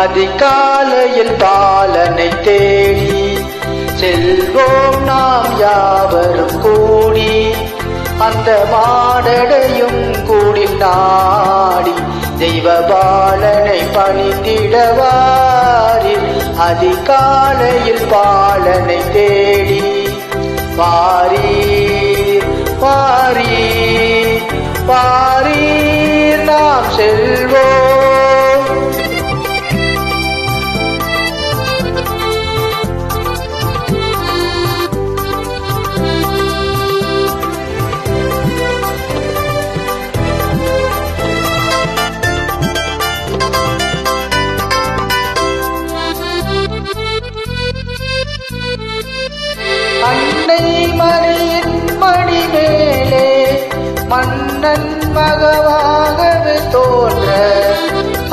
அதிகாலையில் பாலனை தேடி செல்வோம் நாம் யாவரும் கூடி, அந்த மாடடையும் கூடில் நாடி தெய்வ பாலனை பணிந்திடவாரி. அதிகாலையில் பாலனை தேடி வாரீர் வாரீர் வாரீர் நாம் செல்வோம். அன்னை மரியின் மடி மேலே மன்னன் மகவாகவே தோன்ற,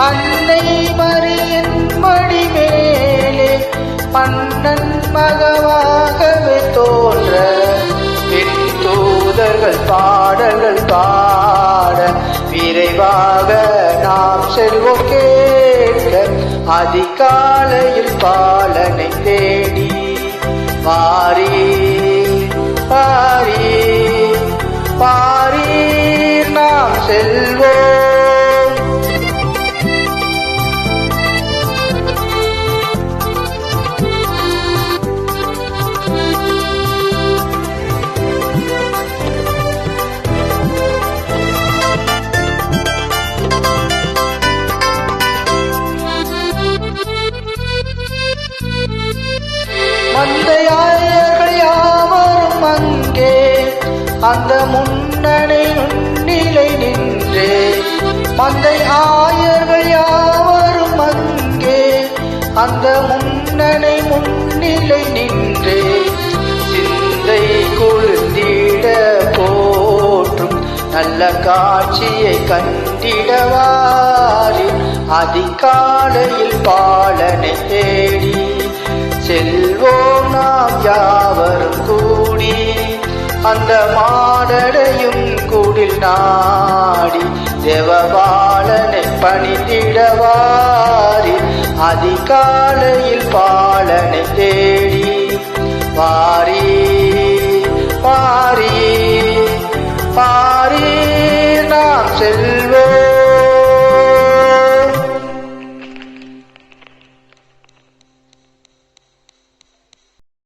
அன்னை மரியின் மடி மேலே மன்னன் மகவாகவே தோன்ற, பின் தூதர்கள் பாடல்கள் பாட விரைவாக நாம் செல்வோம் கேட்க. அதிகாலையில் பாலனை தேடி வாரீர் வாரீர் வாரீர் நாம் செல்வோம். மந்தையாயர்கள் யாவரும் அங்கே அந்த முன்னணி முன்னிலை நின்றே, மந்தை ஆயர்கள் யாவரும் அங்கே அந்த முன்னணி முன்னிலை நின்றே, சிந்தை குளிர்ந்திட போற்றும் நல்ல காட்சியை கண்டிடவாரி. அதிகாலையில் பாலனை தேடி செல்வோம் நாம் யாவரும் கூடி, அந்த மாடடையும் கூடில் நாடி தேவபாலனை பணிந்திடவாரி. அதிகாலையில் பாலனை தேடி வாரீர் வாரீர் வாரீர் நாம் செல்வோம்.